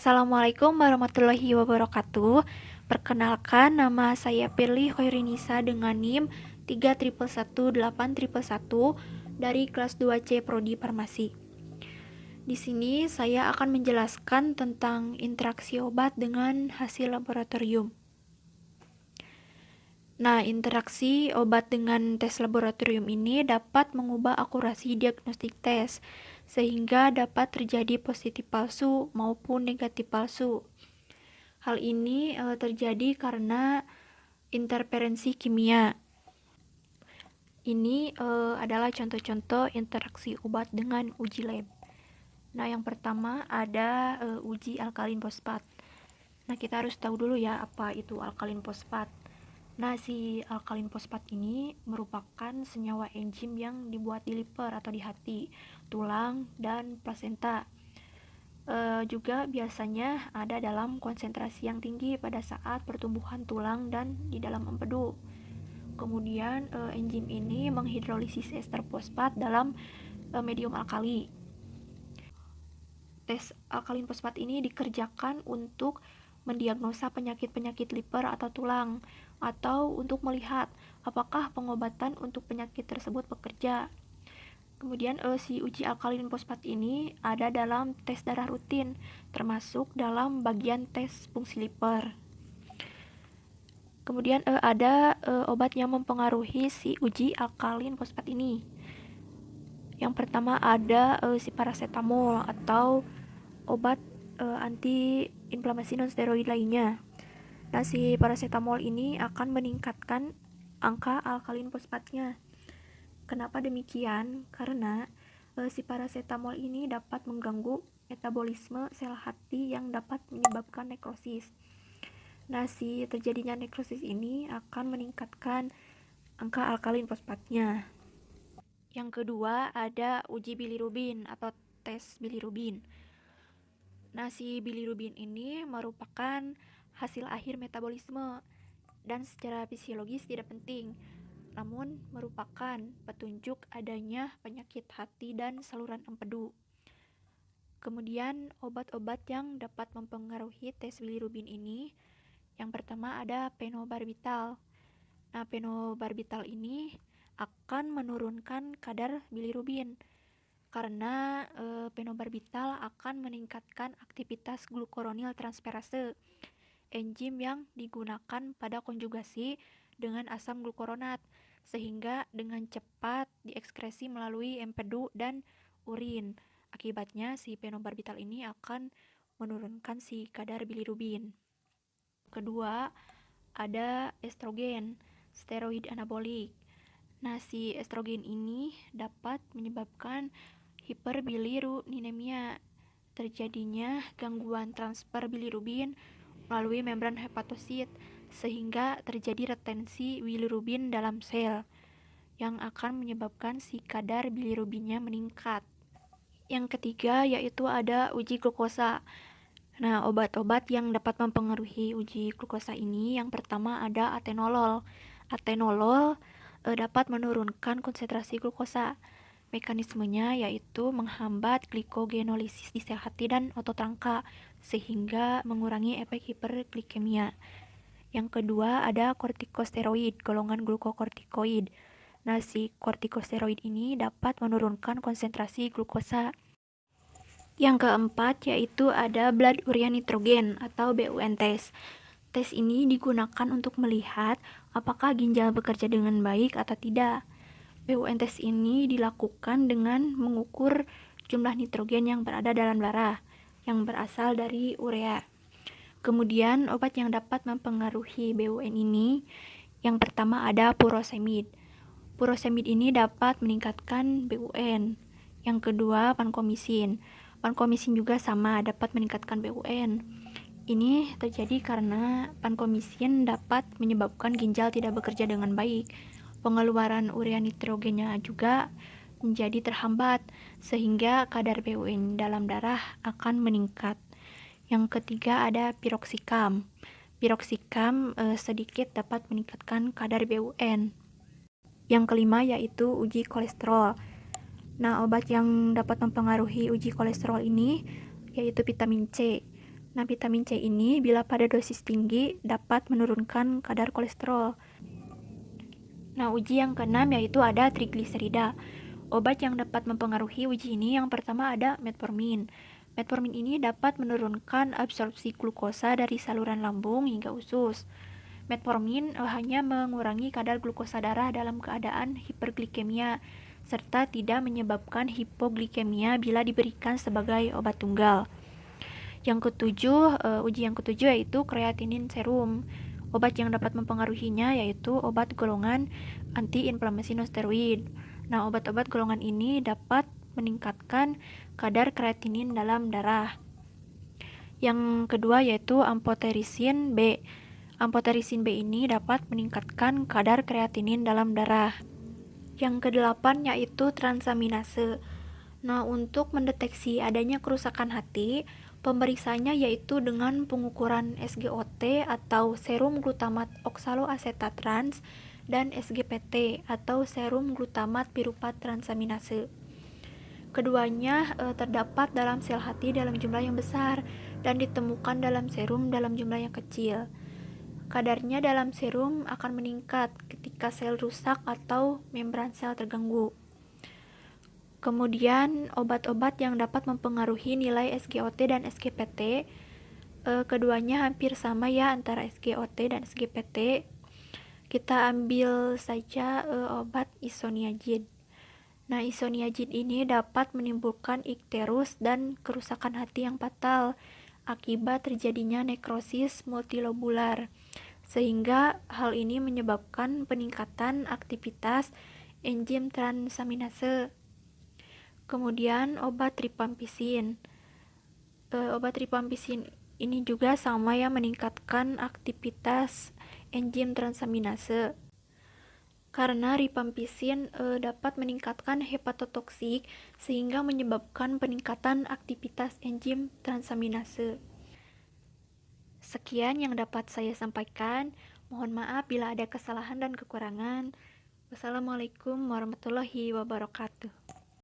Assalamualaikum warahmatullahi wabarakatuh. Perkenalkan, nama saya Pirly Khairinisa dengan NIM 3111811 dari kelas 2C Prodi Farmasi. Di sini saya akan menjelaskan tentang interaksi obat dengan hasil laboratorium. Nah, interaksi obat dengan tes laboratorium ini dapat mengubah akurasi diagnostik tes, sehingga dapat terjadi positif palsu maupun negatif palsu. Hal ini terjadi karena interferensi kimia. Ini adalah contoh-contoh interaksi obat dengan uji lab. Nah, yang pertama ada uji alkalin fosfat. Nah, kita harus tahu dulu ya apa itu alkalin fosfat. Nah, si alkalin fosfat ini merupakan senyawa enzim yang dibuat di liver atau di hati, tulang, dan plasenta. Juga biasanya ada dalam konsentrasi yang tinggi pada saat pertumbuhan tulang dan di dalam empedu. Kemudian enzim ini menghidrolisis ester fosfat dalam medium alkali. Tes alkalin fosfat ini dikerjakan untuk mendiagnosa penyakit-penyakit liver atau tulang, atau untuk melihat apakah pengobatan untuk penyakit tersebut bekerja. Kemudian si uji alkalin fosfat ini ada dalam tes darah rutin, termasuk dalam bagian tes fungsi liver. Kemudian ada obat yang mempengaruhi si uji alkalin fosfat ini. Yang pertama ada si paracetamol atau obat anti-inflamasi non-steroid lainnya. Nah, si paracetamol ini akan meningkatkan angka alkalin fosfatnya. Kenapa demikian? Karena si paracetamol ini dapat mengganggu metabolisme sel hati yang dapat menyebabkan nekrosis. Nah, si terjadinya nekrosis ini akan meningkatkan angka alkalin fosfatnya. Yang kedua ada uji bilirubin atau tes bilirubin. Nah, si bilirubin ini merupakan hasil akhir metabolisme dan secara fisiologis tidak penting, namun merupakan petunjuk adanya penyakit hati dan saluran empedu. Kemudian obat-obat yang dapat mempengaruhi tes bilirubin ini, yang pertama ada phenobarbital. Nah, phenobarbital ini akan menurunkan kadar bilirubin karena phenobarbital akan meningkatkan aktivitas glukuronil transferase, enzim yang digunakan pada konjugasi dengan asam glukuronat, sehingga dengan cepat diekskresi melalui empedu dan urin. Akibatnya si phenobarbital ini akan menurunkan si kadar bilirubin. Kedua, ada estrogen, steroid anabolik. Nah, si estrogen ini dapat menyebabkan hiperbilirubinemia, terjadinya gangguan transfer bilirubin melalui membran hepatosit, sehingga terjadi retensi bilirubin dalam sel yang akan menyebabkan si kadar bilirubinnya meningkat. Yang ketiga yaitu ada uji glukosa. Nah, obat-obat yang dapat mempengaruhi uji glukosa ini, yang pertama ada atenolol. Atenolol dapat menurunkan konsentrasi glukosa. Mekanismenya yaitu menghambat glikogenolisis di sel hati dan otot rangka, sehingga mengurangi efek hiperglikemia. Yang kedua ada kortikosteroid, golongan glukokortikoid. Nah, si kortikosteroid ini dapat menurunkan konsentrasi glukosa. Yang keempat yaitu ada blood urea nitrogen atau BUN test. Tes ini digunakan untuk melihat apakah ginjal bekerja dengan baik atau tidak. BUN test ini dilakukan dengan mengukur jumlah nitrogen yang berada dalam darah yang berasal dari urea. Kemudian obat yang dapat mempengaruhi BUN ini, yang pertama ada furosemid. Furosemid ini dapat meningkatkan BUN. Yang kedua vankomisin. Vankomisin juga sama dapat meningkatkan BUN. Ini terjadi karena vankomisin dapat menyebabkan ginjal tidak bekerja dengan baik. Pengeluaran urea nitrogennya juga menjadi terhambat, sehingga kadar BUN dalam darah akan meningkat. Yang ketiga ada piroxicam. Piroxicam sedikit dapat meningkatkan kadar BUN. Yang kelima yaitu uji kolesterol. Nah, obat yang dapat mempengaruhi uji kolesterol ini yaitu vitamin C. Nah, vitamin C ini bila pada dosis tinggi dapat menurunkan kadar kolesterol. Nah, uji yang keenam yaitu ada trigliserida. Obat yang dapat mempengaruhi uji ini yang pertama ada metformin. Metformin ini dapat menurunkan absorpsi glukosa dari saluran lambung hingga usus. Metformin hanya mengurangi kadar glukosa darah dalam keadaan hiperglikemia serta tidak menyebabkan hipoglikemia bila diberikan sebagai obat tunggal. Uji yang ketujuh yaitu kreatinin serum. Obat yang dapat mempengaruhinya yaitu obat golongan anti-inflamasi non-steroid. Nah, obat-obat golongan ini dapat meningkatkan kadar kreatinin dalam darah. Yang kedua yaitu amphotericin B. Amphotericin B ini dapat meningkatkan kadar kreatinin dalam darah. Yang kedelapan yaitu transaminase. Nah, untuk mendeteksi adanya kerusakan hati, pemeriksaannya yaitu dengan pengukuran SGOT atau serum glutamat oksaloasetat trans dan SGPT atau serum glutamat piruvat transaminase. Keduanya terdapat dalam sel hati dalam jumlah yang besar dan ditemukan dalam serum dalam jumlah yang kecil. Kadarnya dalam serum akan meningkat ketika sel rusak atau membran sel terganggu. Kemudian, obat-obat yang dapat mempengaruhi nilai SGOT dan SGPT, keduanya hampir sama ya antara SGOT dan SGPT. Kita ambil saja obat isoniazid. Nah, isoniazid ini dapat menimbulkan ikterus dan kerusakan hati yang fatal akibat terjadinya nekrosis multilobular, sehingga hal ini menyebabkan peningkatan aktivitas enzim transaminase. Kemudian obat rifampicin. Obat rifampicin ini juga sama ya, meningkatkan aktivitas enzim transaminase. Karena rifampicin dapat meningkatkan hepatotoksik sehingga menyebabkan peningkatan aktivitas enzim transaminase. Sekian yang dapat saya sampaikan. Mohon maaf bila ada kesalahan dan kekurangan. Wassalamualaikum warahmatullahi wabarakatuh.